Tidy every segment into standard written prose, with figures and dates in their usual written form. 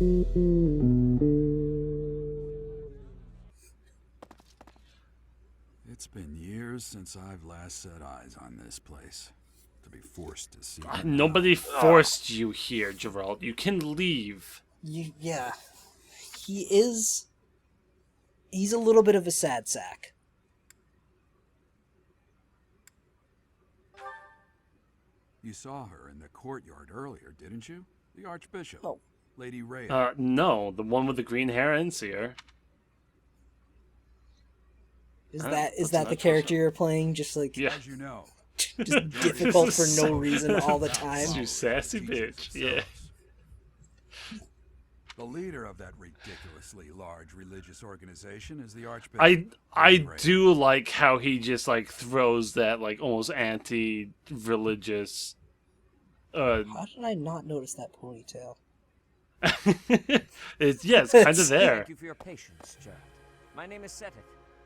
It's been years since I've last set eyes on this place. To be forced to see it Nobody now. forced you here, Gerald. You can leave. Yeah. He's a little bit of a sad sack. You saw her in the courtyard earlier, didn't you? The Archbishop. Oh. Lady Ray. No, the one with the green hair and seer. Is That's that the character you're playing? Just like Yeah. As you know, just difficult for no reason all the time. You sassy bitch. Yeah. the leader of that ridiculously large religious organization is the Archbishop. I do like how he just like throws that like almost anti-religious. How did I not notice that ponytail? it's kind of there. Thank you for your patience, Gerald. My name is Seteth.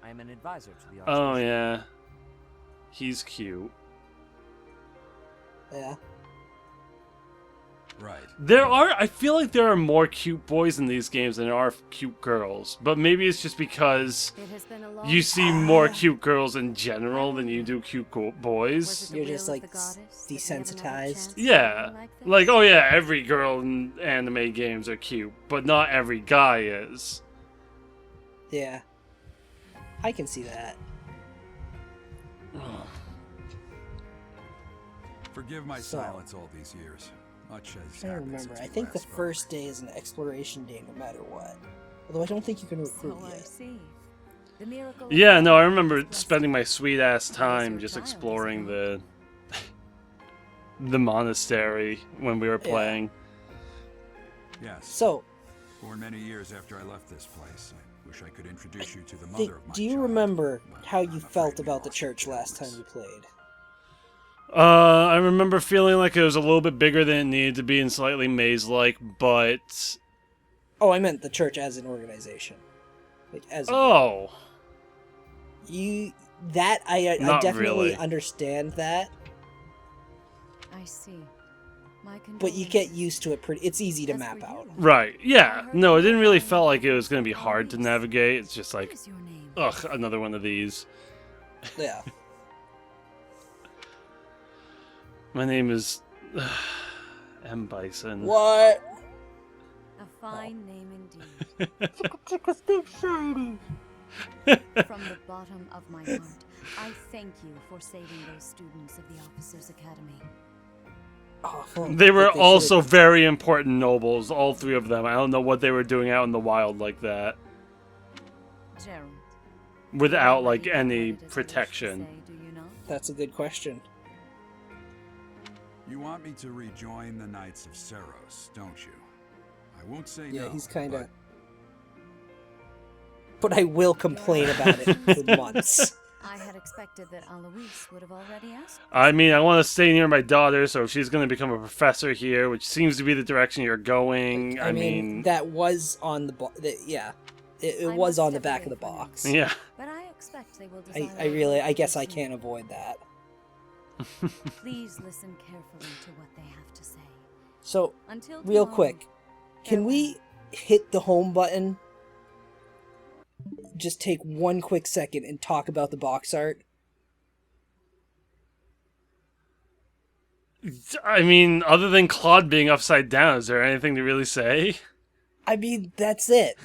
I am an advisor to the Archbishop. Oh yeah, he's cute. Yeah. Right. I feel like there are more cute boys in these games than there are cute girls. But maybe it's just because you see more cute girls in general than you do cute boys. You're just like desensitized. Yeah. Like, oh yeah, every girl in anime games are cute, but not every guy is. Yeah. I can see that. Forgive my silence all these years. Much has I don't remember. I think the first day is an exploration day no matter what. Although I don't think you can recruit yet. Yeah, no, I remember spending my sweet ass time just exploring the monastery when we were playing. Yes. So, for many years after I left this place, I wish I could introduce you to the mother of my do you child, remember but how I'm you afraid felt we about the lost church your last time witness. you played? I remember feeling like it was a little bit bigger than it needed to be and slightly maze-like, but... Oh, I meant the church as an organization. Like, as Oh! I Not definitely really. understand that, I see. but you get used to it it's easy to map out. Right, yeah. No, it didn't really feel like it was going to be hard to navigate. It's just like, ugh, another one of these. Yeah. My name is... M. Bison. What? A fine name indeed. From the bottom of my heart, I thank you for saving those students of the Officers' Academy. Awful. They were But also should've- very important nobles, all three of them. I don't know what they were doing out in the wild like that. Gerald. Without, like, any protection. Do you know? That's a good question. You want me to rejoin the Knights of Seros, don't you? I won't say Yeah, no. he's kind of... but But I will complain about it for months. I had expected that Alois would have already asked. I mean, I want to stay near my daughter, so if she's going to become a professor here, which seems to be the direction you're going, I mean, that was on the... yeah. It was on the back of the box. Yeah. But I expect they will desire I guess I can't avoid that. Please listen carefully to what they have to say. So, Until real tomorrow, quick, can we hit the home button? Just take one quick second and talk about the box art. I mean, other than Claude being upside down, is there anything to really say? I mean, that's it.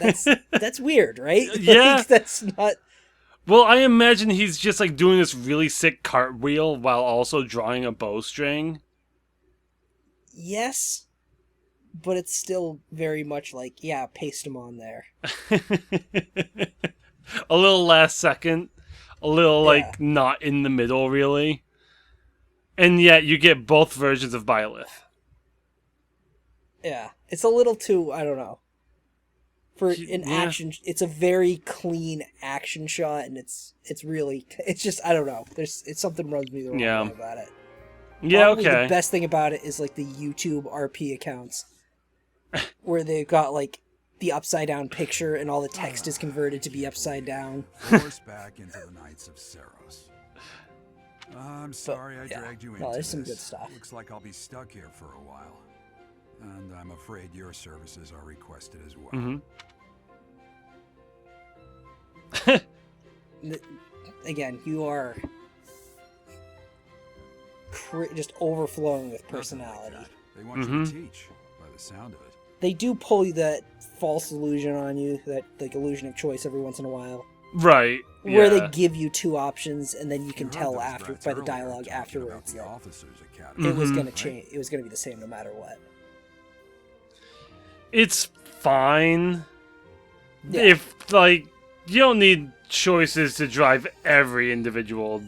That's weird, right? Yeah. Like, that's not... Well, I imagine he's just like doing this really sick cartwheel while also drawing a bowstring. Yes, but it's still very much like, yeah, paste them on there. A little last second. A little, Yeah. like, not in the middle, really. And yet, you get both versions of Byleth. Yeah, it's a little too, I don't know. For an Yeah. action, it's a very clean action shot, and it's really, it's just, I don't know. It's something rubs me the wrong Yeah. way about it. Yeah, Probably okay. The best thing about it is like the YouTube RP accounts, where they've got like the upside down picture, and all the text is converted to be upside down. force back into the Knights of Seros. I'm sorry I yeah. dragged you No, into there's some this. good stuff. Looks like I'll be stuck here for a while. and I'm afraid your services are requested as well. Mm-hmm. Again, you are just overflowing with Nothing like personality. that. They want you to teach, by the sound of it. They do pull you that false illusion on you, that like illusion of choice every once in a while, Right. where yeah. they give you two options, and then you can You heard tell those after brats by the earlier dialogue talking afterwards about the that officers' academy. it was Mhm. gonna change. It was gonna be the same no matter what. It's fine. Yeah. If, like, you don't need choices to drive every individual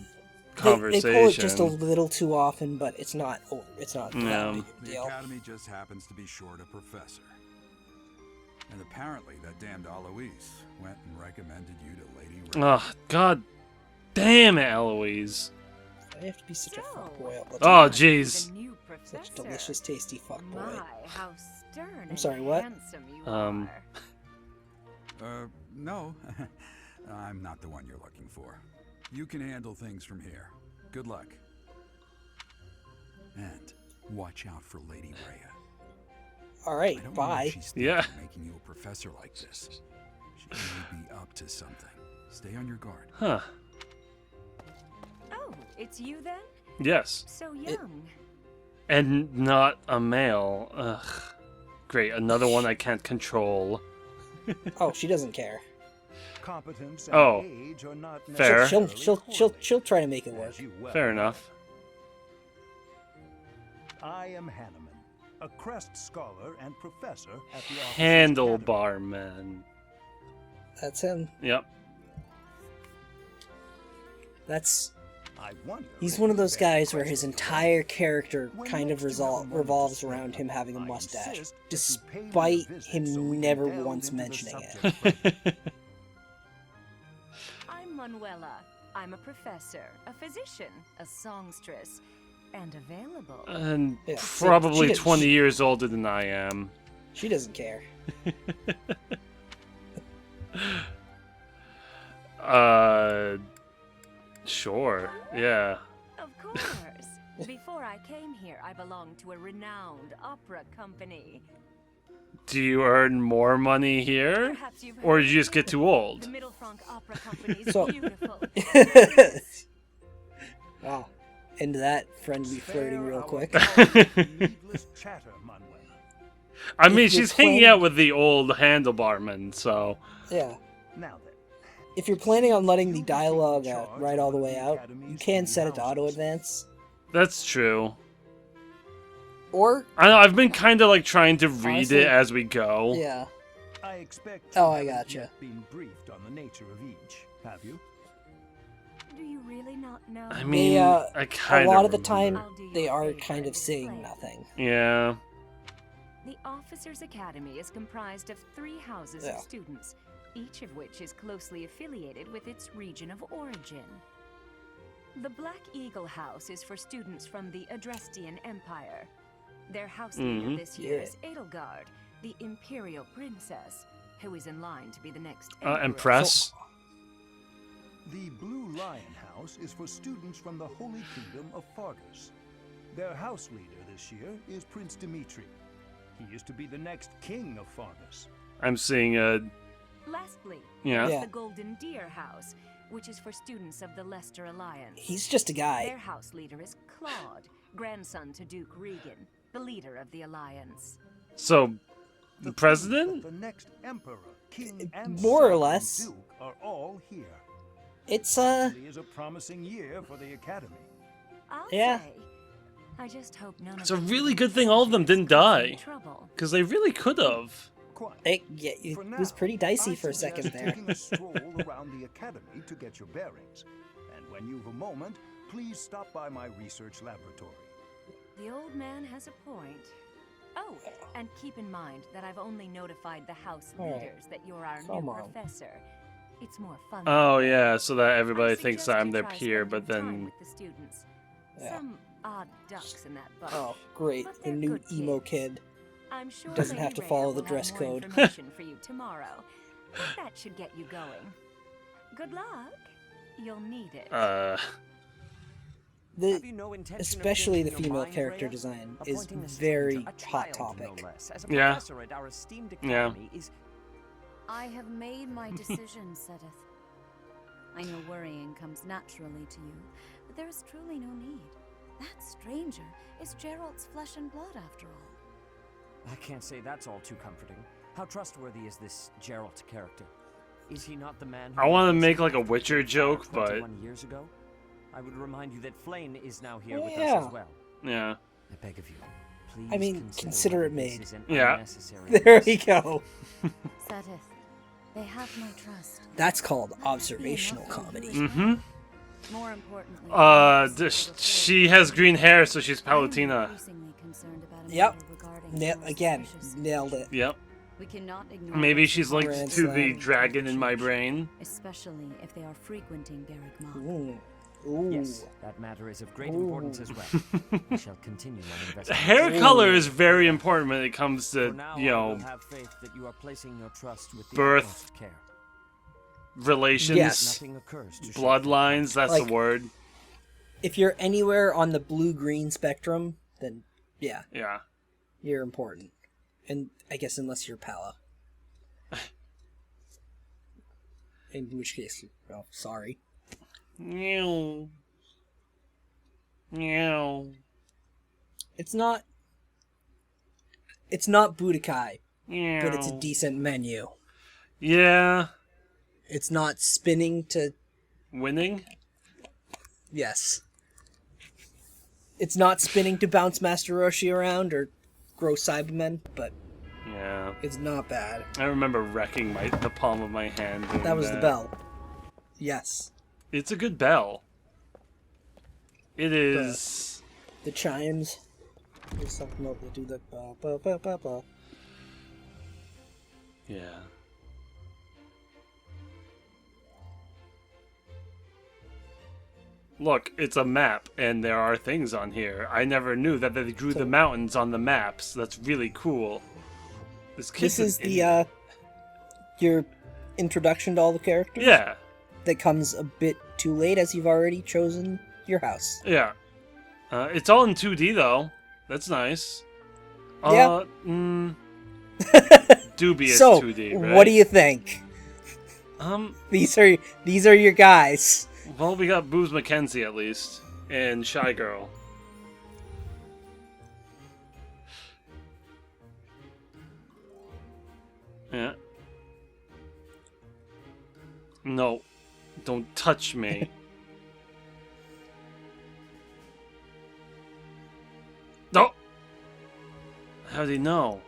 conversation. They pull it just a little too often, but it's not over. It's not that Yeah. big of a The deal. academy just happens to be short a professor. And apparently that damned Eloise went and recommended you to Lady Ray. Oh, god damn it, Eloise. I have to be such a fuckboy all the Oh, time. jeez. The new Such professor. delicious, tasty fuckboy. My, how stern I'm sorry, what? and handsome you Um, are. No. I'm not the one you're looking for. You can handle things from here. Good luck. And watch out for Lady Rhea. All I right, don't know bye. what she's thinking Yeah. making you a professor like this. She may be up to something. Stay on your guard. Huh. Oh, it's you then? Yes. So young. And not a male. Ugh. Great, another one I can't control. Oh, she doesn't care. Competence and Oh, age are not fair. She'll try to make it work. As you well Fair know. enough. I am Hanneman, a Crest scholar and professor at the Officers' Handlebar man. That's him. Yep. That's Academy. I wonder he's if one of you those bet guys where Crest his will entire character When kind of next you have a moment to revolves spare, around him having a I mustache, insist that you pay me a despite visit him so we can never delve once into the mentioning it. subject. I'm Manuela. I'm a professor, a physician, a songstress, and available. And Yeah, so probably she- 20 she- years older than I am. She doesn't care. Sure. Yeah. Of course. Before I came here, I belonged to a renowned opera company. Do you earn more money here? Perhaps you've Or heard did you of just get it. too old? The Middle Frank Opera Company is So- beautiful. Wow. Into that friendly flirting Spare real our quick. colleagues needless chatter, Manuela. I If mean, you're she's hanging planning- out with the old handlebarman, so. Yeah. Now then, If you're planning on letting the you'll be taking dialogue charge right all the of way the out, Academy's you can three set it to auto houses. advance. That's true. Or, I know, I've been kind of like trying to read Honestly, it as we go. yeah. I expect Oh, you I haven't gotcha. yet been briefed on the nature of each, have you? Do you really not know? I mean, They, I kind A of lot of the time, I'll do you they a are favor kind of and saying explain. nothing. Yeah. The Officers' Academy is comprised of 3 houses Yeah. of students, each of which is closely affiliated with its region of origin. The Black Eagle House is for students from the Adrestian Empire. Their house leader Mhm. this year Yeah. is Edelgard, the Imperial Princess, who is in line to be the next And Emperor. press. The Blue Lion House is for students from the Holy Kingdom of Fargus. Their house leader this year is Prince Dimitri. He is to be the next king of Fargus. I'm seeing a. Lastly, Yeah. is Yeah. the Golden Deer House, which is for students of the Leicester Alliance. He's just a Their guy. house leader is Claude, grandson to Duke Regan, the leader of the Alliance. So, the The president? The next emperor, king, and More or son and less. duke are all here. It's, It is a promising year for the academy. I'll Yeah. say. I just hope none It's of a them really think good thing all of them didn't cause any die. Trouble. Because they really could have. Quite. it For was now, pretty dicey I for a suggest second there. taking a stroll around the academy to get your bearings. And when you've a moment, please stop by my research laboratory. The old man has a point. Oh, and keep in mind that I've only notified the house All right. leaders that you're our Come new on. professor. It's more fun. Oh, that way. yeah, so that I everybody thinks suggest that I'm you their try peer, spending but time then. with the students. Yeah. Some odd ducks in that bunch. Oh, great. But The they're new good emo kids. kid. I'm sure doesn't Lady have to Rhea follow the will dress have more code. information for you tomorrow. But that should get you going. Good luck. You'll need it. Have you no intention of especially the changing your female mind, character Freya? design is Appointing a very student, a hot child, no topic. less, as a Yeah. professor at our esteemed Yeah. academy is I have made my decision, Sedith. I know worrying comes naturally to you, but there is truly no need. That stranger is Gerald's flesh and blood, after all. I can't say that's all too comforting. How trustworthy is this Geralt character? Is he not the man who I want to was make like a captured Witcher in fire joke, but 21 years ago? I would remind you that Flame is now here with us Yeah. as well. yeah. I beg of you, please I mean, consider it whether made. this is an Yeah. unnecessary There risk. we go. Sedith, they have my trust. That's called observational comedy. Mm-hmm. More importantly, She has green hair, so she's Palatina. Yep. Again, nailed it. Yep. We cannot ignore Maybe their she's linked Grand to the Slam. dragon in my brain. especially if they are frequenting Garreg Mach. Ooh. Ooh. Yes, that matter is of great importance as well. I shall continue my investigation. Hair color is very important when it comes For to, now, you I know, will have faith that you are placing your trust with the birth. utmost care. relations, Yes. Nothing occurs to shake bloodlines, that's Like- the word. If you're anywhere on the blue-green spectrum, then yeah, Yeah. you're important. And I guess unless you're Pala. In which case, well, sorry. Meow. Meow. It's not Budokai, Meow. but it's a decent menu. Yeah. It's not spinning to Winning? yes. It's not spinning to bounce Master Roshi around or grow Cybermen, but Yeah. it's not bad. I remember wrecking the palm of my hand. doing That was the bell. Yes. It's a good bell. It is. The chimes. There's something about to do the ba ba ba ba ba. Yeah. Look, it's a map, and there are things on here. I never knew that they drew the mountains on the maps. That's really cool. This is the your introduction to all the characters. Yeah, That comes a bit too late, as you've already chosen your house. yeah. It's all in 2D though. That's nice. Yeah. Dubious So, 2D, right? what do you think? These are your guys. Well, we got Booze Mackenzie at least, and Shy Girl. Yeah. No, don't touch me. No. How did he know?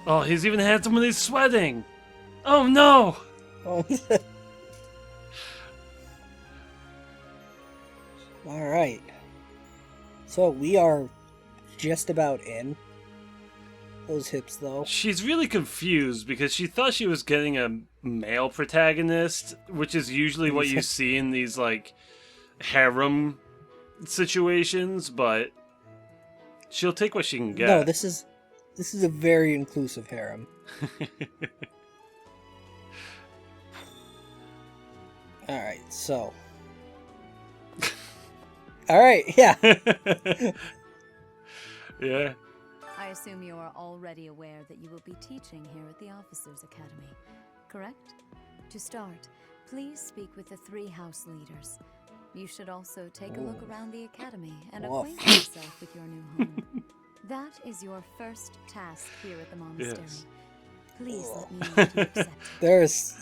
Oh, he's even handsome when he's sweating. Oh no. Oh. All right. So we are just about in. Those hips, though. She's really confused because she thought she was getting a male protagonist, which is usually what you see in these like harem situations, but she'll take what she can get. No, this is a very inclusive harem. All right, so. All right, yeah. Yeah. I assume you are already aware that you will be teaching here at the Officers' Academy, correct? To start, please speak with the 3 house leaders. You should also take a look around the academy and Woof. acquaint yourself with your new home. That is your first task here at the monastery. Yes. Please let me know if you accept it. There is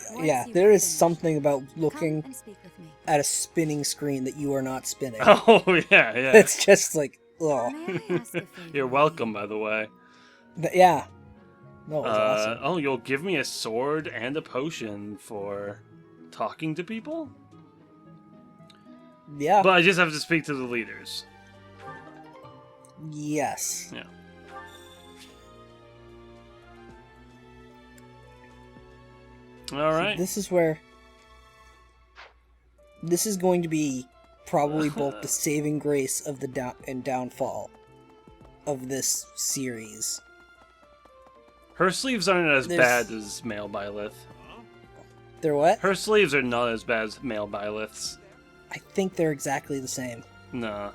Finished, something about Come looking and speak with me. at a spinning screen that you are not spinning. Oh yeah, yeah. It's just like, oh, May I ask a favor? You're welcome, by the way. Yeah. No, it's awesome. Oh, you'll give me a sword and a potion for talking to people? Yeah. But I just have to speak to the leaders. Yes. Yeah. All right. This is where. This is going to be probably both the saving grace of the downfall of this series. Her sleeves aren't as There's- bad as male Byleth. They're what? Her sleeves are not as bad as male Byleth's. I think they're exactly the same. Nah.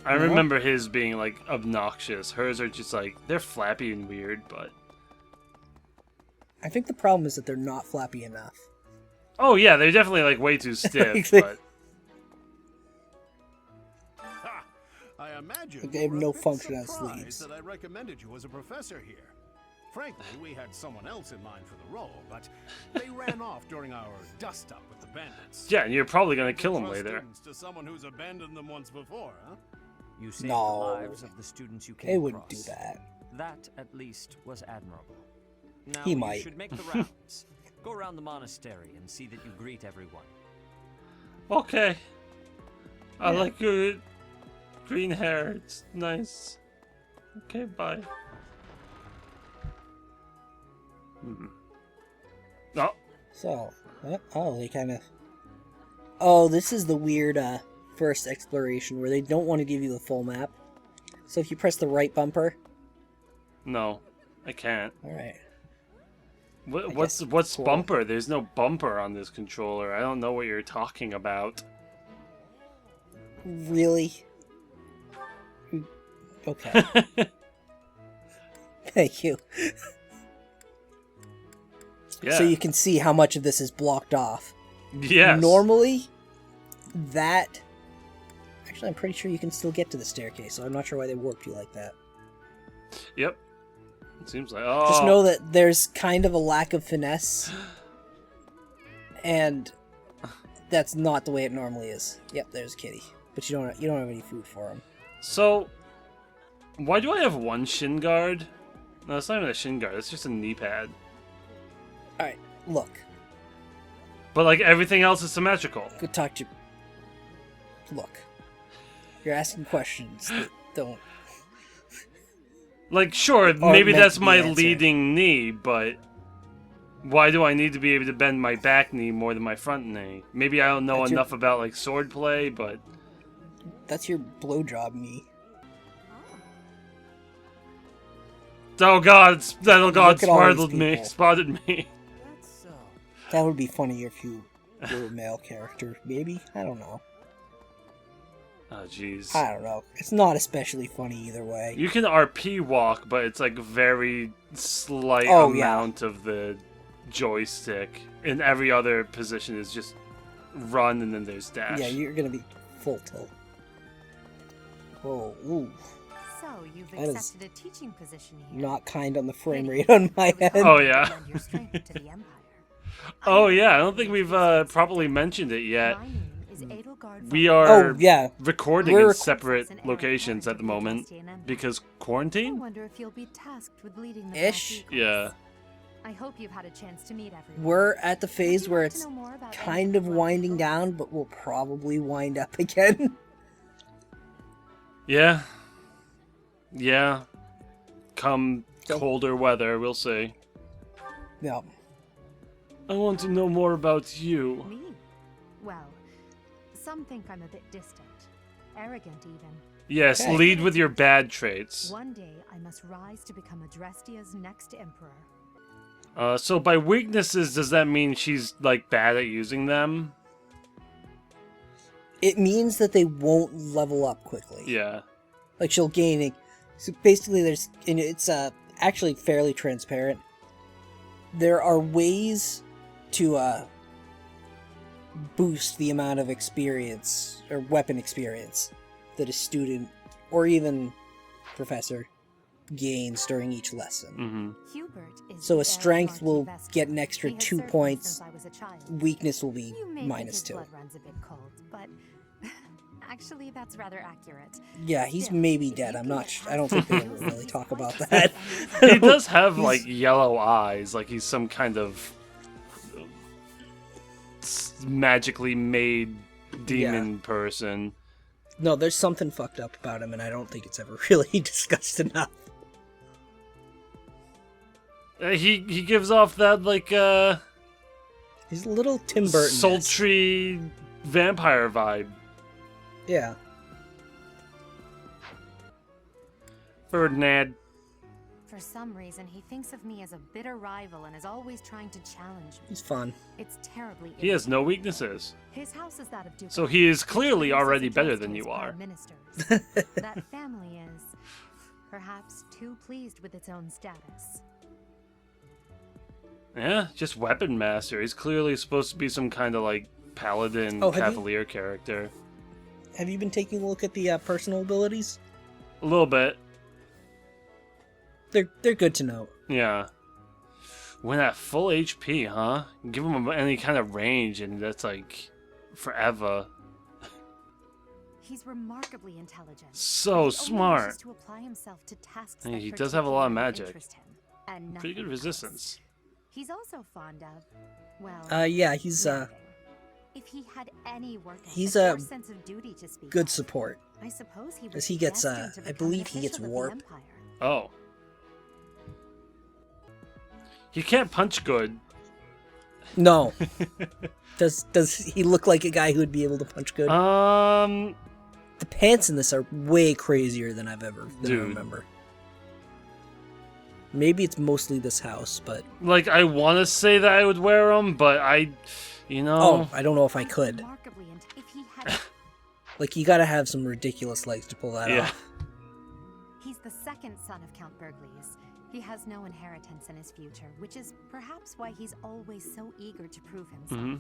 I No? remember his being, like, obnoxious. Hers are just, like, they're flappy and weird, but... I think the problem is that they're not flappy enough. Oh, yeah, they're definitely, like, way too stiff, Exactly. but... Ha! I imagine They have you were no a bit function as surprised sleeves. that I recommended you as a professor here. Frankly, we had someone else in mind for the role, but they ran off during our dust-up with the bandits. Yeah, and you're probably gonna kill him Trust later. students to someone who's abandoned them once before, huh? You saved No. the lives of the students you came They wouldn't across. do that. That, at least, was admirable. Now He you might. should make the rounds. Go around the monastery and see that you greet everyone. Okay. I like your green hair. It's nice. Okay, bye. Oh, So, they kind of... Oh, this is the weird first exploration where they don't want to give you the full map. So if you press the right bumper... no. I can't. Alright. What's cool. bumper? There's no bumper on this controller. I don't know what you're talking about. Really? Okay. Thank you. Yeah. So you can see how much of this is blocked off. Yes. Normally, that... Actually, I'm pretty sure you can still get to the staircase, so I'm not sure why they warped you like that. Yep. It seems like. Oh. Just know that there's kind of a lack of finesse, and that's not the way it normally is. Yep, there's Kitty, but you don't have any food for him. So, why do I have one shin guard? No, it's not even a shin guard. It's just a knee pad. All right, look, But like everything else is symmetrical. go talk to. Look, you're asking questions that don't. Like, sure, Or maybe meant that's to be my answered. leading knee, but why do I need to be able to bend my back knee more than my front knee? Maybe I don't know That's your- enough about like sword play, but That's your blowjob knee. oh god, that god Look at all these spotted me. people. Spotted me. That's so. That would be funny if you were a male character. Maybe, I don't know. Oh jeez. I don't know. It's not especially funny either way. You can RP walk, but it's like very slight Oh, yeah. amount of the joystick. In every other position is just run and then there's dash. Yeah, you're gonna be full tilt. Whoa, ooh. So you've That is accepted a teaching position here. Not kind on the frame rate on my I was end. hoping Oh, to yeah. lend your strength to the Empire. Oh yeah, I don't think we've properly mentioned it yet. My name is Edelgard We von- are Oh, yeah. recording We're in rec- separate locations at the moment because I quarantine? wonder if you'll be tasked with leading the Ish? Black Eagles. Yeah. I hope you've had a chance to meet everyone. We're at the Would phase you where like to it's know more about kind any of Black winding Eagles? down, but we'll probably wind up again. Yeah. Yeah. Come So- colder weather, we'll see. Yeah. I want to know more about you. Me? Well, some think I'm a bit distant, arrogant even. Yes, Okay. lead with your bad traits. One day I must rise to become Adrestia's next emperor. So by weaknesses, does that mean she's like bad at using them? It means that they won't level up quickly. Yeah. Like she'll gain it. So basically, and it's actually fairly transparent. There are ways to boost the amount of experience or weapon experience that a student or even professor gains during each lesson. Mm-hmm. Hubert is So the a strength heir of will Monte get Vesco. an extra He has 2 served me points. since I was a child. Weakness will be You may minus think 2. his blood runs a bit cold, but actually that's rather accurate. Yeah, he's Still, maybe if dead. you I'm can not. get I don't think they ever past really these talk quite about tough that. He does have He's- like yellow eyes, like he's some kind of magically made demon person. No, there's something fucked up about him, and I don't think it's ever really discussed enough. He gives off that like He's a little Tim Burton. sultry vampire vibe. Yeah. Ferdinand. For some reason, he thinks of me as a bitter rival and is always trying to challenge me. He's fun. It's terribly He has no weaknesses. His house is that of Duke. So he is clearly His already is better addressed than to you his are. prime ministers. That family is perhaps too pleased with its own status. Yeah, just weapon master. He's clearly supposed to be some kind of like paladin Oh, have you- cavalier character. Have you been taking a look at the personal abilities? A little bit, They're good to know. yeah. When at full HP, huh? Give him any kind of range, and that's like forever. He's remarkably intelligent. So He only smart. wishes to apply himself to tasks And that he does have a lot of particularly magic. interest him, and Pretty good nothing else. resistance. He's also fond of, well, Yeah, he's napping. If he had any work ethic he's or a sense of duty to speak good of, support. I suppose he 'Cause was he gets, destined to I become an believe he gets official of the warp. Empire. Oh. He can't punch good. No. Does he look like a guy who would be able to punch good? The pants in this are way crazier than I Dude. remember. Maybe it's mostly this house, but Like, I want to say that I would wear them, but I I don't know if I He's could. remarkably if he had, Like, you gotta have some ridiculous legs to pull that Yeah. off. he's the second son of Count Burgles. He has no inheritance in his future, which is perhaps why he's always so eager to prove himself. hmm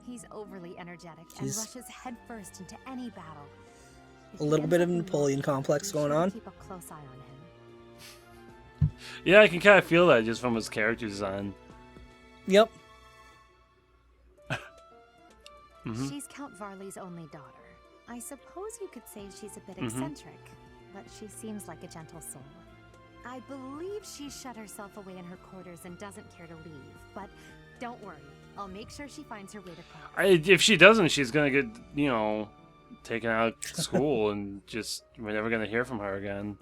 He's overly energetic He's- and rushes headfirst into any battle. If A he little ends bit up of in Napoleon war, complex be going sure to on. Keep a close eye on him. Yeah, I can kind of feel that just from his character design. Yep. Mhm. She's Count Varley's only daughter. I suppose you could say she's a bit Mhm. eccentric, but she seems like a gentle soul. I believe she shut herself away in her quarters and doesn't care to leave, but don't worry. I'll make sure she finds her way to class. If she doesn't, she's gonna get, taken out of school and just, we're never gonna hear from her again.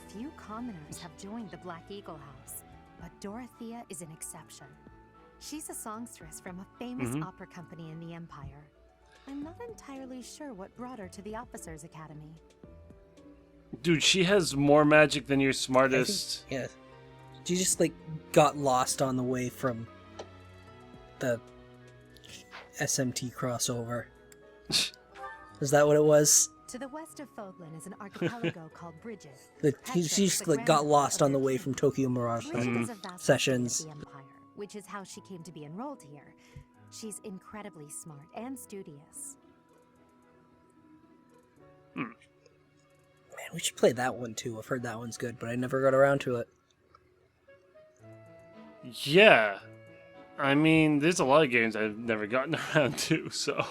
Few commoners have joined the Black Eagle House, but Dorothea is an exception. She's a songstress from a famous Mhm. opera company in the Empire. I'm not entirely sure what brought her to the Officers' Academy. Dude, she has more magic than your I think, smartest. yeah. She just, like, got lost on the way from the SMT crossover. Is that what it was? To the west of Foglin is an archipelago called Bridget. She just, like, got lost on the way from Tokyo Mirage Bridget Mhm. is a vassal sessions. of the Empire, which is how she came to be enrolled here. She's incredibly smart and studious. Man, we should play that one too. I've heard that one's good, but I never got around to it. Yeah. I mean, there's a lot of games I've never gotten around to, so.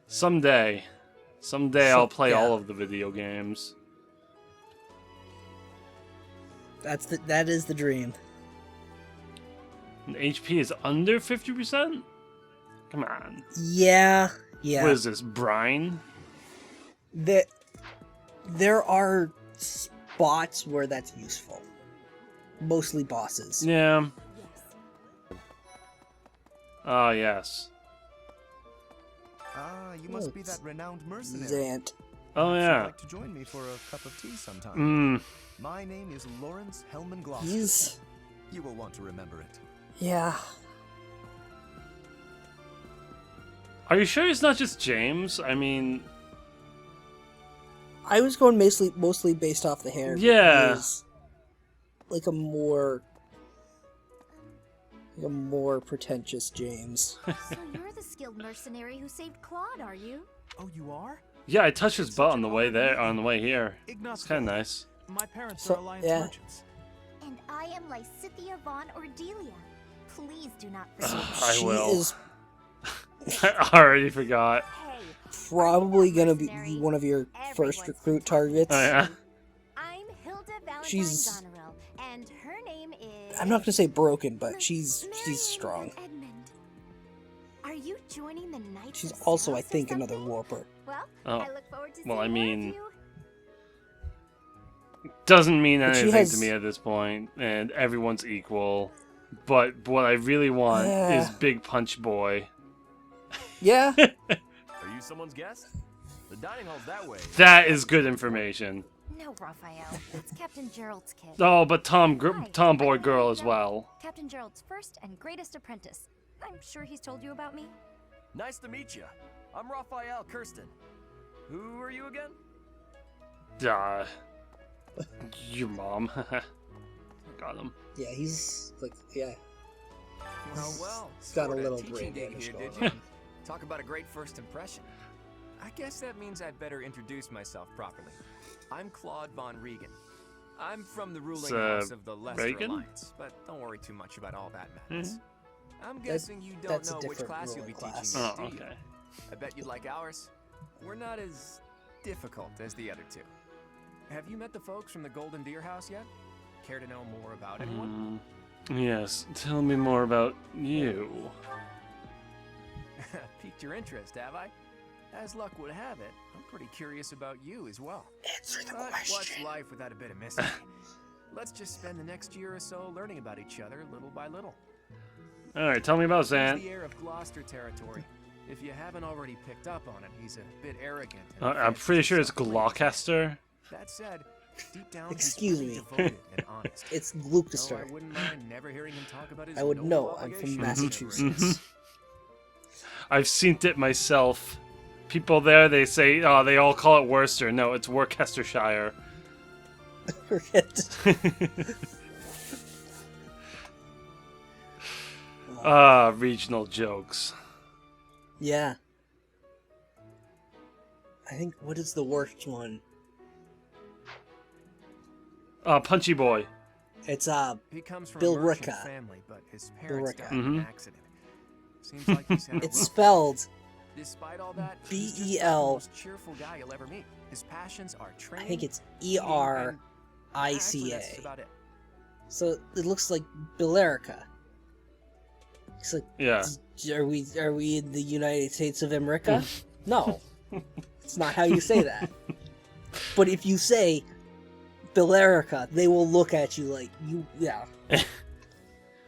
Someday I'll play Yeah. all of the video games. That is the dream. And HP is under 50%? Come on. Yeah. What is this, brine? There are spots where that's useful. Mostly bosses. Yeah. Yes. Oh, yes. Ah, you must be that renowned mercenary. Zant. Oh, Perhaps you'd yeah. like to join me for a cup of tea sometime. Mm. My name is Lawrence Hellman Gloucester. He's... You will want to remember it. Yeah. Are you sure it's not just James? I mean, I was going mostly based off the hair. Yeah. He's like a more pretentious James. So you're the skilled mercenary who saved Claude, are you? Oh, you are? yeah, I touched his butt on the way there, on the way here. It's Ignacio. kind of nice. My parents So- are Alliance yeah. merchants. And I am Lysithia von Ordelia. Please do not forget. I She will. is I already forgot. Hey, probably I'm gonna not be mercenary. one of your first Everyone's recruit been told. targets. Oh, yeah? I'm Hilda Valentine She's- Goneril, and her name is... I'm not gonna say broken, but Marion she's strong. von Edmund. Are you joining the Knights She's of also, I Saros or think, another something? warper. Well, Oh. I look forward to Well, I seeing more of mean- you. Doesn't mean But she anything has- to me at this point, and everyone's equal. But what I really want Yeah. is Big Punch Boy. Yeah. Are you someone's guest? The dining hall's that way. That is good information. No, Raphael. That's Captain Gerald's kid. Oh, but Hi, tomboy I'm girl as Amanda, well. Captain Gerald's first and greatest apprentice. I'm sure he's told you about me. Nice to meet you. I'm Raphael Kirsten. Who are you again? Your mom. Got him. Yeah, he's like, yeah. Well, He's got a sorta little teaching brain day damage here, going did you? on. Talk about a great first impression. I guess that means I'd better introduce myself properly. I'm Claude von Regan. I'm from the ruling house of the Lesser Reagan? Alliance, but don't worry too much about all that madness. I'm guessing you don't that's a know which different class you'll be ruling teaching, class. Oh, do you? okay. I bet you'd like ours. We're not as difficult as the other two. Have you met the folks from the Golden Deer House yet? Care to know more about anyone? Yes, tell me more about you. Piqued your interest, have I? As luck would have it, I'm pretty curious about you as well. Answer the But question. what's life without a bit of mystery? Let's just spend the next year or so learning about each other little by little. Alright, tell me about He's Zant. the heir of Gloucester territory. If you haven't already picked up on it, he's a bit arrogant. I'm pretty sure it's Gloucester. That said, deep down, Excuse he's me. pretty devoted and honest. It's So I Gloucester. wouldn't mind never hearing him talk about his I would noble know. I'm from obligations to Massachusetts. Emblem. I've seen it myself. People there, they say, oh, they all call it Worcester. No, it's Worcestershire. Regional jokes. Yeah. I think, what is the worst one? Punchy Boy. It's, He comes from Bill a merchant Ricca. family, but his Bill parents Ricca. died in an accident. Seems like he's had a it's rough spelled Despite all that, he's just B-E-L. the most cheerful guy you'll ever meet. His passions are I training. think it's Actually, E-R-I-C-A. that's about it. So it looks like Billerica. It's like, Yeah. are we in the United States of America? No. It's not how you say that. But if you say Billerica, they will look at you like you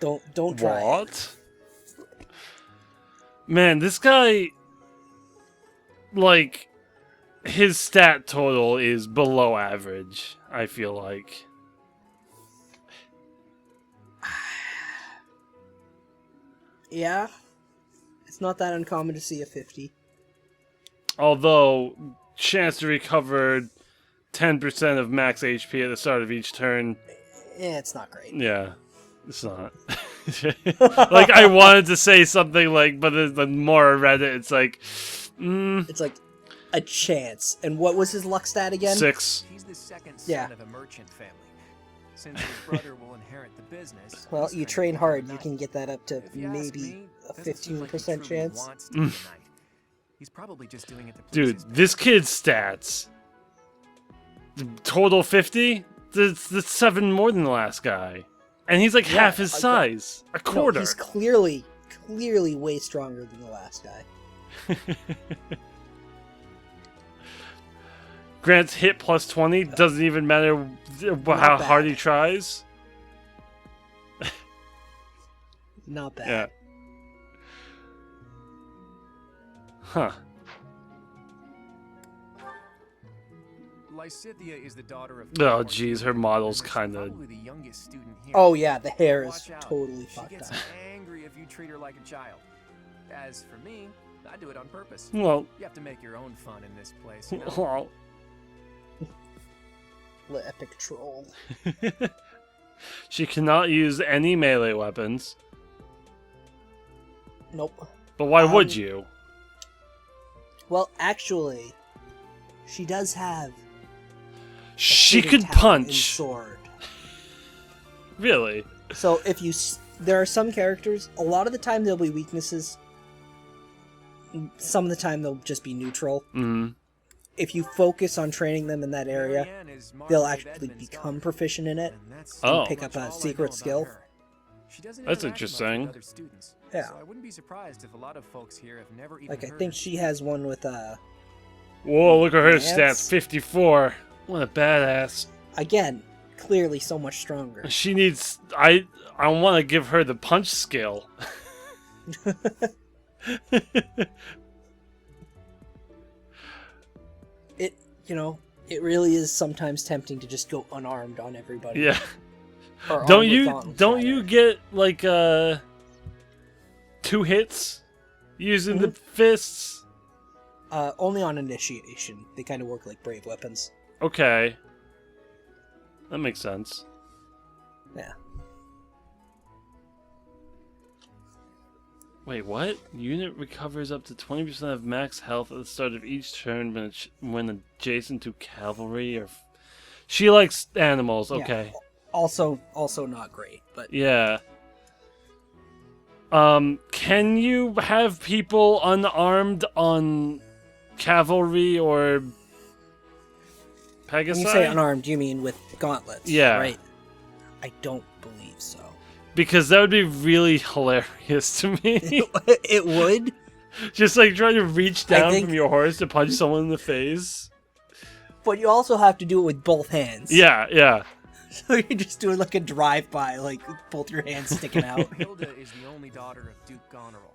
Don't try it. What? Man, this guy, like, his stat total is below average, I feel like. Yeah. It's not that uncommon to see a 50. Although, chance to recover 10% of max HP at the start of each turn, Yeah, it's not great. yeah, it's not. Like, I wanted to say something like, but the more I read it, it's like, It's like a chance. And what was his luck stat again? 6. He's the second son Yeah. of a merchant family. Since his brother will inherit the business. Well, he's you kind of train hard, you overnight. can get that up to If you ask maybe me, a doesn't seem like he 15% truly chance. wants to be a knight. He's probably just doing it to please Dude, his this kid's stats. Total 50? That's 7 more than the last guy. And he's like half his size. A quarter. No, he's clearly way stronger than the last guy. Grant's hit plus 20. Doesn't even matter how hard he tries. Not bad. Yeah. Huh. Lysithia is the daughter of Oh, jeez, her model's kind of. probably the youngest student here. Oh yeah, the hair is Watch out. totally She fucked gets up. angry if you treat her like a child. As for me, I do it on purpose. Well. You have to make your own fun in this place, you know? Well. The epic troll. She cannot use any melee weapons. Nope. But why would you? Well, actually, she does have. a She hidden could talent in punch. sword. Really? So if you, there are some characters. A lot of the time there'll be weaknesses. Some of the time they'll just be neutral. Mm-hmm. If you focus on training them in that area, they'll actually become proficient in it and pick up a secret skill. That's interesting. Yeah. So I wouldn't be surprised if a lot of folks here have never even Like I heard think of she has one with Whoa, look at her Lance? stats. 54. What a badass. again, clearly so much stronger. She needs. I want to give her the punch skill. It really is sometimes tempting to just go unarmed on everybody. Yeah. Or Don't armed with you gauntlets, don't rather. you get like 2 hits using the fists? Only on initiation. They kind of work like brave weapons. Okay. That makes sense. Yeah. Wait, what? Unit recovers up to 20% of max health at the start of each turn when adjacent to cavalry or... She likes animals, okay. Yeah. Also not great, but... Yeah. Can you have people unarmed on cavalry or Pegasi? When you say unarmed, you mean with gauntlets, yeah. right? I don't believe so. Because that would be really hilarious to me. It would? Just like trying to reach down from your horse to punch someone in the face. But you also have to do it with both hands. Yeah, yeah. So you're just doing like a drive-by, like both your hands sticking out. Hilda is the only daughter of Duke Goneril.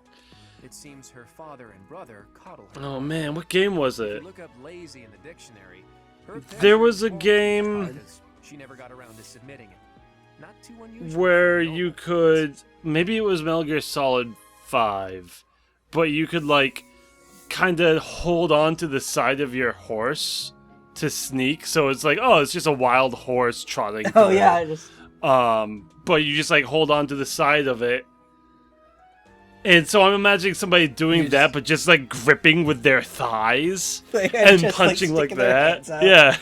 It seems her father and brother coddle her. Oh man, what game was If it? you look up lazy in the dictionary, her There was a parents game because she never got around to submitting it. Not too unusual. where you could... Maybe it was Metal Gear Solid 5. But you could like kind of hold on to the side of your horse to sneak, so it's like, oh, it's just a wild horse trotting through. Oh yeah, but you just like hold on to the side of it, and so I'm imagining somebody doing that, but just like gripping with their thighs and just, punching like sticking their that. hands out. Yeah,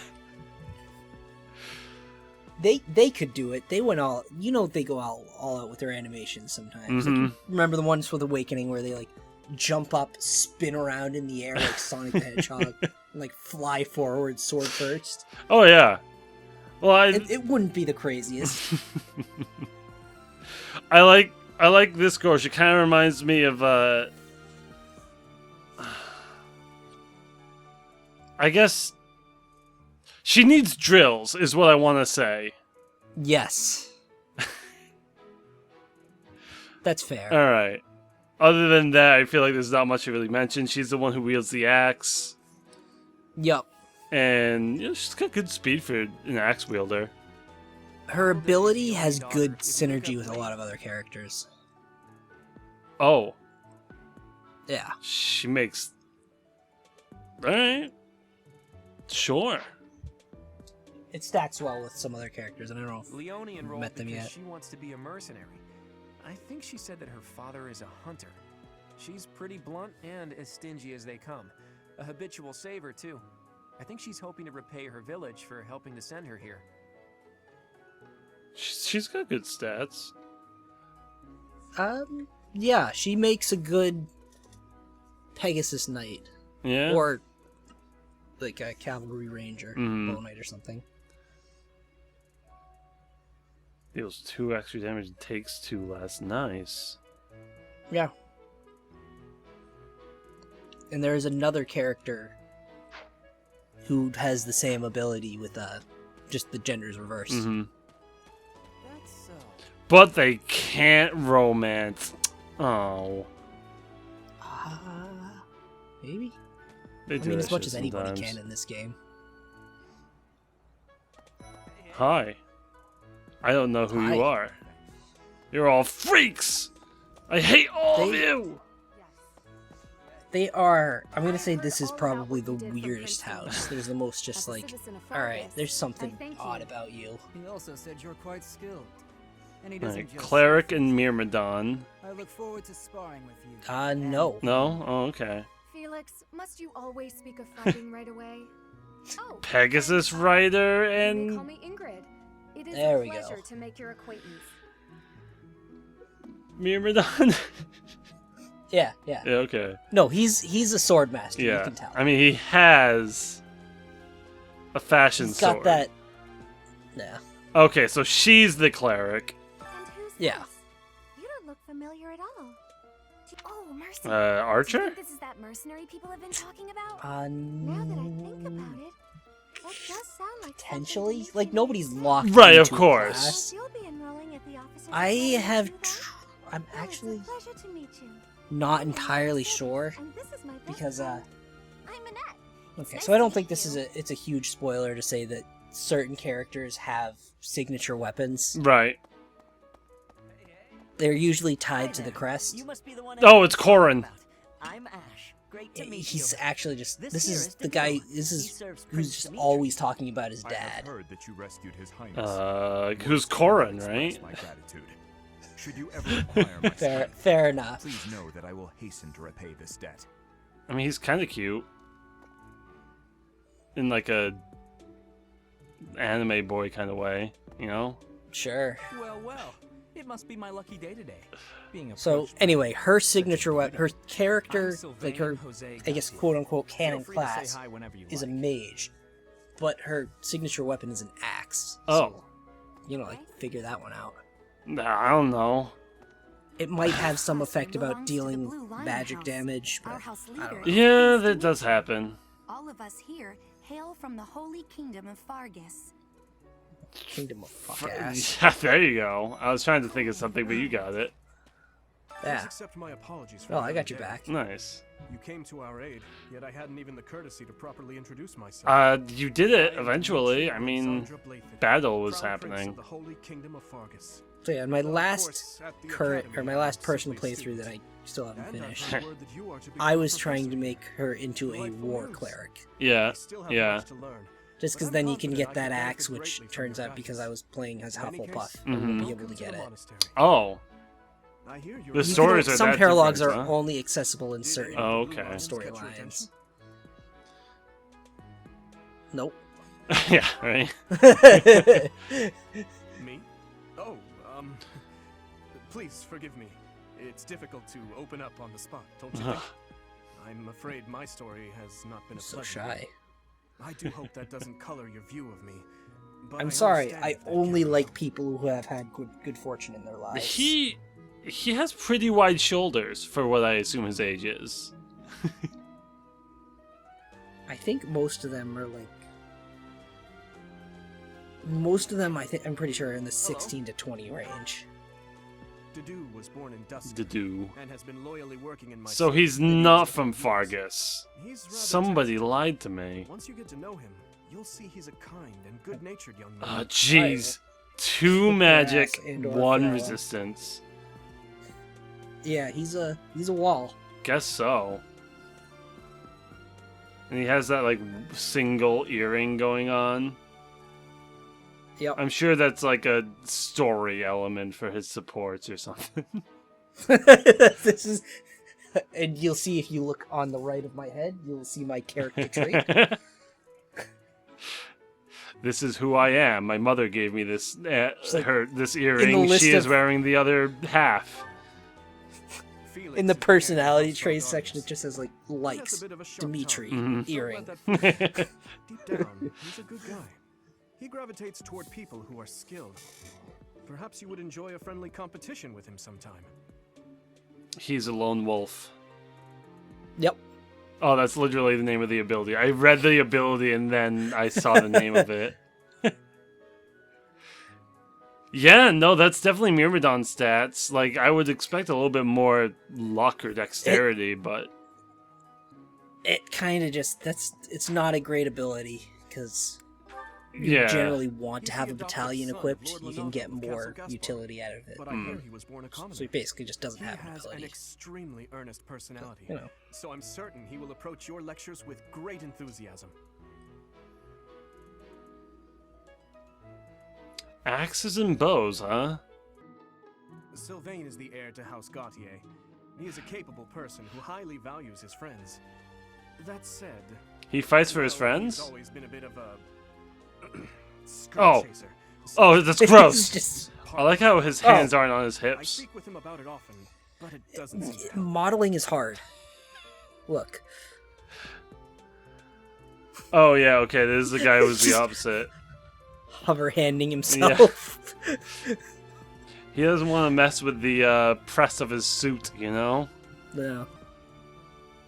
They could do it. They went all, they go all out with their animations sometimes. Like, remember the ones with Awakening where they like jump up, spin around in the air like Sonic the Hedgehog, and like fly forward sword first. Oh yeah. Well, it wouldn't be the craziest. I like this girl. She kind of reminds me of I guess she needs drills, is what I want to say. Yes. That's fair. All right. Other than that, I feel like there's not much to really mention. She's the one who wields the axe. Yup. And she's got good speed for an axe wielder. Her ability has good synergy with a lot of other characters. Oh. Yeah. She makes... Alright. Sure. It stacks well with some other characters, and I don't know if Leone you've enrolled met them because yet. she wants to be a mercenary. I think she said that her father is a hunter. She's pretty blunt and as stingy as they come. A habitual saver, too. I think she's hoping to repay her village for helping to send her here. She's got good stats. Yeah, she makes a good Pegasus Knight. Yeah? Or like a Cavalry Ranger, Bow Knight or something. Deals 2 extra damage and takes 2 less. Nice. Yeah. And there is another character who has the same ability with just the gender's reversed. That's so. But they can't romance. Oh. Maybe? They I do mean, that as much shit as anybody sometimes. can in this game. Hi. I don't know who Hi. you are. You're all freaks! I hate all of you! They are... I'm gonna say this is probably the weirdest house. There's the most just like... Alright, there's something odd about you. He also said you're quite skilled. And he Right, doesn't just Cleric and Myrmidon. I look forward to sparring with you. No. No? Oh, okay. Felix, must you always speak of fighting right away? Oh, Pegasus Rider they and... call me Ingrid. It is There a we go. pleasure to make your acquaintance. Myrmidon? Yeah. Yeah, okay. No, he's a sword master, you Yeah. can tell. I mean, he has a fashion He's got sword. that... Yeah. Okay, so she's the cleric. And who's Yeah. this? You don't look familiar at all. Oh, mercy. Do you Archer? think this is that mercenary people have been talking about? Now that I think about it, that does sound like potentially? Like, nobody's locked Right, of into a course. class. You'll be enrolling at the officers' I academy, have... do that? I'm Oh, actually it's a pleasure to meet you. not entirely sure. And this is my best Because, friend. I'm Annette. Okay, so I don't think this is it's a huge spoiler to say that certain characters have signature weapons. Right. They're usually tied to the crest. Oh, it's Corrin. I'm Ash. Great to meet you. He's actually just this is the guy. This is who's just always talking about his dad. I have heard that you rescued His Highness. Who's Corrin, right? My gratitude. Should you ever require my fair enough. Please know that I will hasten to repay this debt. I mean, he's kind of cute. In like a anime boy kind of way, you know? Sure. Well. It must be my lucky day today. So anyway, her signature weapon, her character, like her, I guess quote unquote canon class, is a mage, but her signature weapon is an axe. Oh, so, like figure that one out. I don't know. It might have some effect about dealing magic damage, but I don't know. Yeah, that does happen. All of us here hail from the Holy Kingdom of Fargus. Kingdom of fuck ass. Yeah, there you go. I was trying to think of something, but you got it. Yeah. Accept my apologies for I got your back. Nice. You came to our aid, yet I hadn't even the courtesy to properly introduce myself. You did it eventually. I mean, battle was happening. So yeah, my last my last personal playthrough that I still haven't finished, I was trying to make her into a war cleric. Yeah. Just because then you can get that axe, which turns out because I was playing as Hufflepuff, I will be able to get it. Oh. The stories are some that paralogs are different, huh? only accessible in certain storylines. Nope. Yeah, right. Me? Oh, please forgive me. It's difficult to open up on the spot, don't you think? I'm afraid my story has not been a so pleasure. Shy. I do hope that doesn't color your view of me. But I'm sorry. I only like people who have had good fortune in their lives. He has pretty wide shoulders for what I assume his age is. I think most of them are like. Most of them, I'm pretty sure, are in the 16 to 20 range. Dedu was born in Dusk Dedu. and has been loyally working in my So he's not from Fargus. Somebody lied to me. Once you get to know him, you'll see he's a kind and good-natured young man. Oh, jeez. 2 magic, 1 resistance. Yeah, he's a wall. Guess so. And he has that like single earring going on. Yep. I'm sure that's like a story element for his supports or something. This is, and you'll see if you look on the right of my head, you'll see my character trait. This is who I am. My mother gave me this this in earring. the She is wearing the other half. In the personality traits section, it just says like likes Dimitri earring. Deep down, he's a good guy. He gravitates toward people who are skilled. Perhaps you would enjoy a friendly competition with him sometime. He's a lone wolf. Yep. Oh, that's literally the name of the ability. I read the ability and then I saw the name of it. Yeah, no, that's definitely Myrmidon stats. Like, I would expect a little bit more luck or dexterity, but... It kind of just, it's not a great ability, because you generally want to have a battalion equipped, you can get more utility out of it. So he basically just doesn't have an ability. He has an extremely earnest personality, you know. So I'm certain he will approach your lectures with great enthusiasm. Axes and bows, huh? Sylvain is the heir to House Gautier. He is a capable person who highly values his friends. That said, he fights for his friends? He's always been a bit of a chaser. Oh, that's gross. I like how his hands aren't on his hips. I speak with him about it often, but it doesn't seem modeling is hard. Look. Oh yeah, okay, this is the guy who was the opposite. Hover handing himself. Yeah. He doesn't want to mess with the press of his suit, you know? No.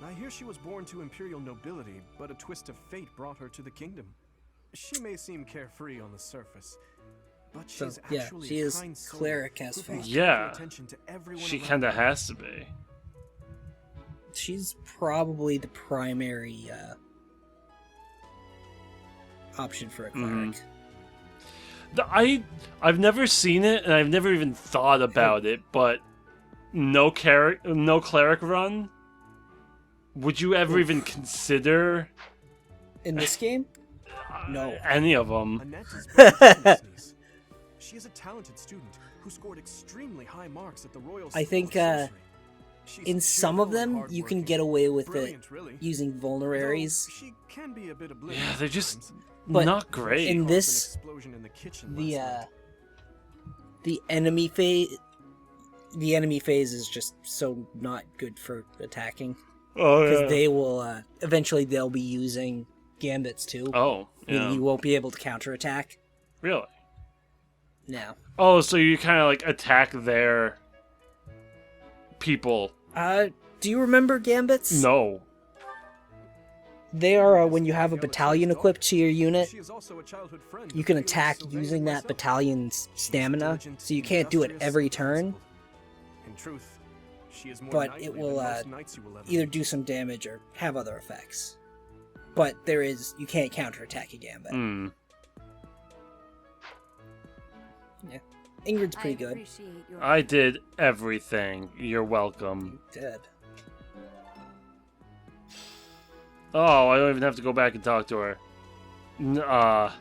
I hear she was born to imperial nobility, but a twist of fate brought her to the kingdom. She may seem carefree on the surface, but she's actually she a is kind soul cleric as fuck. Yeah, attention to everyone she around kind of her. has to be. She's probably the primary option for a cleric. I've never seen it, and I've never even thought about it, but no cleric run? Would you ever even consider... In this game? No. Any of them. Annette is brilliant. She is a talented student who scored extremely high marks at the Royal I think in some of them you can get away with it using vulneraries. She can be a bit Yeah, they're just but not great. In this, the enemy phase is just so not good for attacking. Oh yeah. Because they will eventually they'll be using gambits too. Oh, yeah. And you won't be able to counterattack. Really? No. Oh, so you kind of like attack their people. Do you remember gambits? No. They are when you have a battalion equipped to your unit, you can attack using that battalion's stamina, so you can't do it every turn. But it will either do some damage or have other effects. But you can't counterattack a gambit. Mm. Yeah. Ingrid's pretty good. I did everything. You're welcome. You did. Oh, I don't even have to go back and talk to her. No. I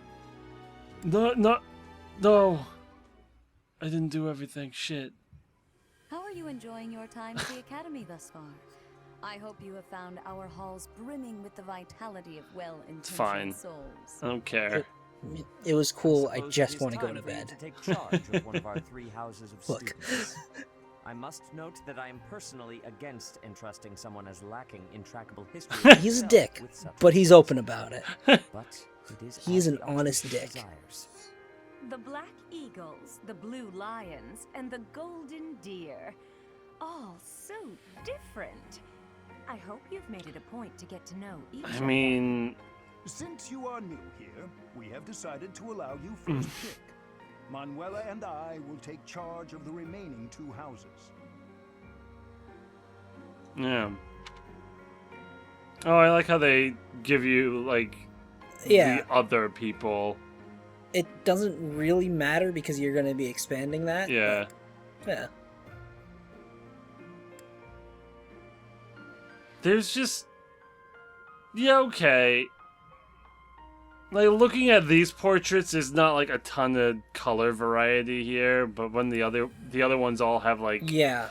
didn't do everything. Shit. How are you enjoying your time at the Academy thus far? I hope you have found our halls brimming with the vitality of well-intentioned souls. I don't care. It was cool. I just want to go to bed. To take charge of one of our 3 houses of Look. students. I must note that I am personally against entrusting someone as lacking in trackable history. He's a dick, but he's open about it. He's an honest dick. The Black Eagles, the Blue Lions, and the Golden Deer. All so different. I hope you've made it a point to get to know each I mean... Since you are new here, we have decided to allow you first pick. Manuela and I will take charge of the remaining 2 houses. Yeah. Oh, I like how they give you, like, Yeah. the other people. It doesn't really matter because you're going to be expanding that. Yeah. Yeah. There's just... Yeah, okay. Like, looking at these portraits, there's not, like, a ton of color variety here, but when the other ones all have, like... Yeah.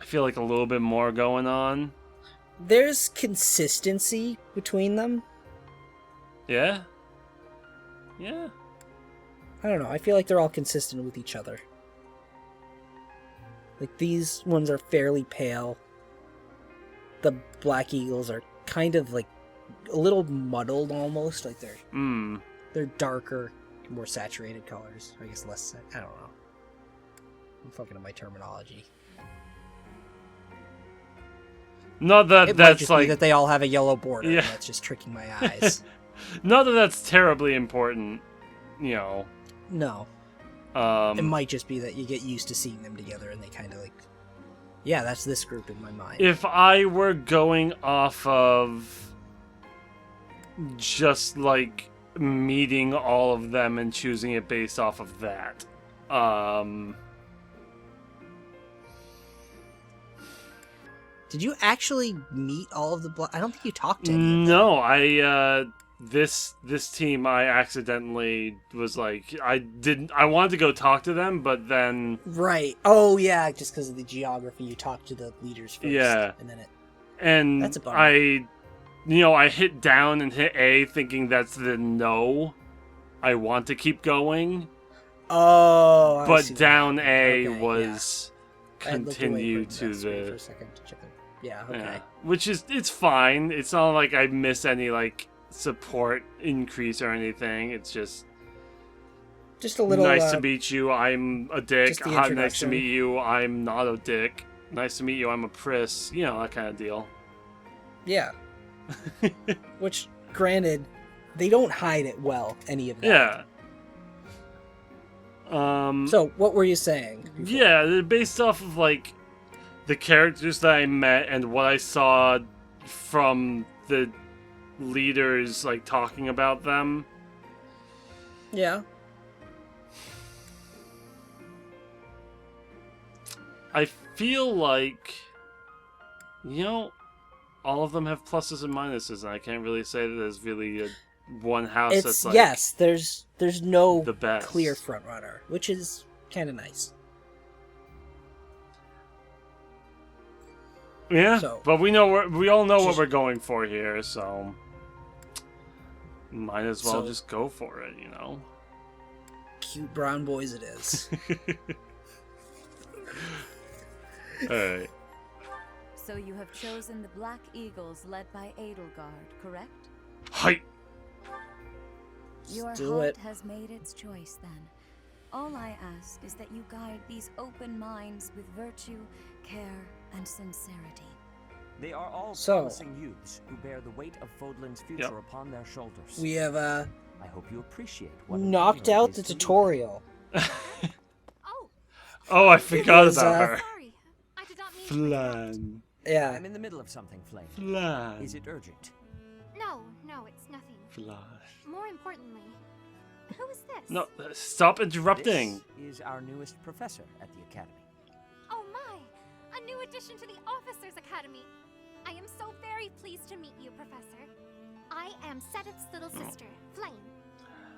I feel like a little bit more going on. There's consistency between them. Yeah? Yeah. I don't know. I feel like they're all consistent with each other. Like, these ones are fairly pale. The Black Eagles are kind of, like, a little muddled almost. Like, they're darker, more saturated colors. I guess less... I don't know. I'm fucking up my terminology. Not that it that's might just like... be that they all have a yellow border. Yeah. And that's just tricking my eyes. Not that that's terribly important, you know. No. It might just be that you get used to seeing them together and they kind of like... Yeah, that's this group in my mind. If I were going off of just, like, meeting all of them and choosing it based off of that, Did you actually meet all of the I don't think you talked to any of them. No, this team I accidentally was like, I wanted to go talk to them, but then... Right. Oh, yeah, just because of the geography, you talked to the leaders first. Yeah. And then And that's a bummer. I hit down and hit A thinking that's the no. I want to keep going. Oh, but down A okay, was continue to for the... a second to check it. Yeah, okay. Yeah. Which is, it's fine. It's not like I miss any, like, support increase or anything. It's just a little nice to meet you. I'm a dick. just the Hot nice to introduction. meet you. I'm not a dick. Nice to meet you. I'm a priss. You know, that kind of deal. Yeah. Which, granted, they don't hide it well, any of that. Yeah. So, what were you saying? Yeah, they're based off of, like, the characters that I met and what I saw from the leaders, like, talking about them. Yeah. I feel like, all of them have pluses and minuses, and I can't really say that there's really one house that's like yes. There's no the best. clear front runner, which is kind of nice. Yeah, So, but we all know what we're going for here, so might as well just go for it, Cute brown boys it is. Alright. So you have chosen the Black Eagles led by Edelgard, correct? Hi. Your do heart it. has made its choice then. All I ask is that you guide these open minds with virtue, care, and sincerity. They are all So- promising youths who bear the weight of Fodlan's future upon their shoulders. We have I hope you appreciate what an knocked honor it out is the to lead. tutorial. Oh, I forgot was, about her. Sorry, I did not mean to Flan. Yeah. I'm in the middle of something, Flame. Flan. Is it urgent? No, it's nothing. Flan. More importantly, who is this? No, stop interrupting. This is our newest professor at the academy. Oh my! A new addition to the Officers Academy. I am so very pleased to meet you, Professor. I am Seteth's little sister, Flame.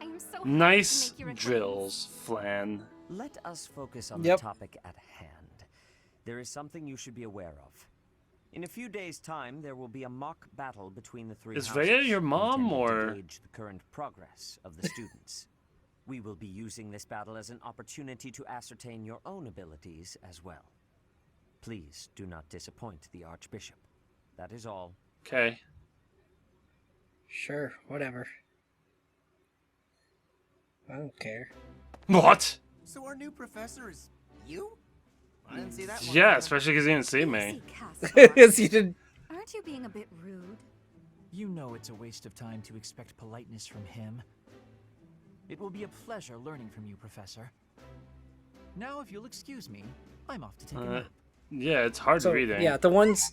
I am so happy to Nice make your acquaintance. drills, Flan. Let us focus on Yep. the topic at hand. There is something you should be aware of. In a few days' time, there will be a mock battle between the three Is houses, Rhea your mom, intended or- to gauge the current progress of the students. We will be using this battle as an opportunity to ascertain your own abilities as well. Please do not disappoint the Archbishop. That is all. Okay. Sure, whatever. I don't care. What? So our new professor is you? I didn't see that one. Yeah, especially because you didn't see me. Yes, you did. Aren't you being a bit rude? You know it's a waste of time to expect politeness from him. It will be a pleasure learning from you, Professor. Now, if you'll excuse me, I'm off to take a nap. Yeah, it's hard So, reading. yeah, the ones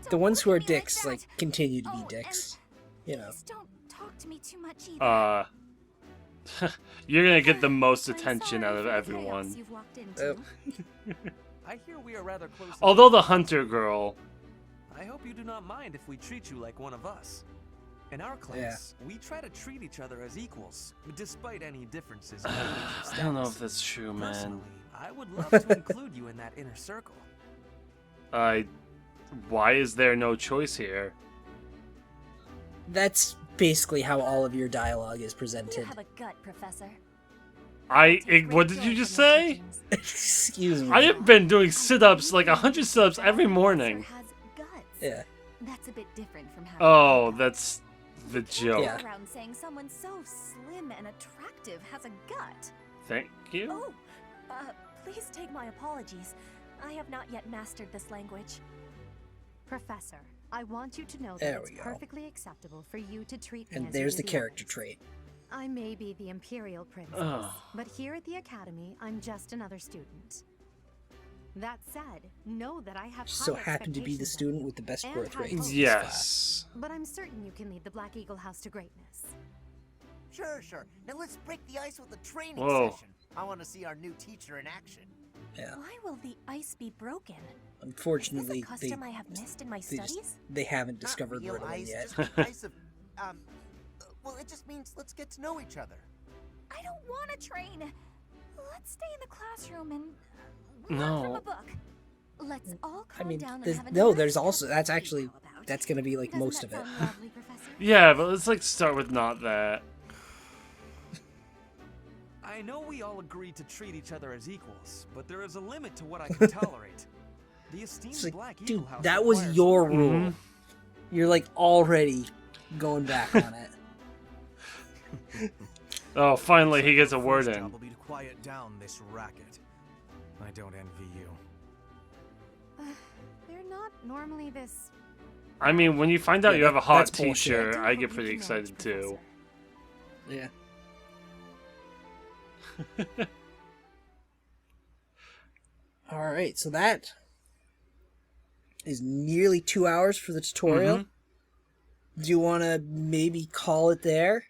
who are look at me like dicks, that. like, continue to be Oh, dicks. and You know. Please don't talk to me too much either. You're gonna get the most I'm attention sorry out of for the everyone. chaos you've walked into. I hear we are rather close. Although the hunter girl. I hope you do not mind if we treat you like one of us. In our class, we try to treat each other as equals, despite any differences in age or I don't know if status. that's true, man. Personally, I would love to include you in that inner circle. Why is there no choice here? That's basically how all of your dialogue is You presented. have a gut, Professor. What did you just say? Excuse me. I have been doing sit-ups, like 100 sit-ups every morning. Has guts. Yeah. That's a bit different from having Oh, a gut. that's the joke. Yeah. Go around saying someone so slim and attractive has a gut. Thank you. Oh, please take my apologies. I have not yet mastered this language. Professor, I want you to know There that we it's go. perfectly acceptable for you to treat me And as there's you the do character others. trait. I may be the Imperial Princess, Ugh. but here at the Academy, I'm just another student. That said, know that I have So high happen to be the expectations of student you with the best and birth high rate. in hopes. this class. Yes. But I'm certain you can lead the Black Eagle House to greatness. Sure. Now let's break the ice with a training Whoa. session. I want to see our new teacher in action. Yeah. Why will the ice be broken? Unfortunately, Is this a custom I have missed in my studies? they haven't Not discovered real Ritalin ice, yet. just the ice of, well, it just means let's get to know each other. I don't want to train. Let's stay in the classroom and learn No. from a book. Let's all I calm mean, down and there's, have a no, nice there's also cup that's of tea actually how about? that's gonna be like Doesn't most that of it. sound lovely, Professor? Yeah, but let's like start with not that. I know we all agree to treat each other as equals, but there is a limit to what I can tolerate. The esteemed It's like, Black dude, Eagle House that was requires your some- rule. Mhm. You're like already going back on it. Oh, finally he gets a Our word first in. job will be to quiet down this racket. I don't envy you. They're not normally this. I mean, when you find out Yeah, you have a hot that's bullshit. teacher, Do I hope get you pretty can manage, excited too. Yeah. All right, so that is nearly 2 hours for the tutorial. Mhm. Do you want to maybe call it there?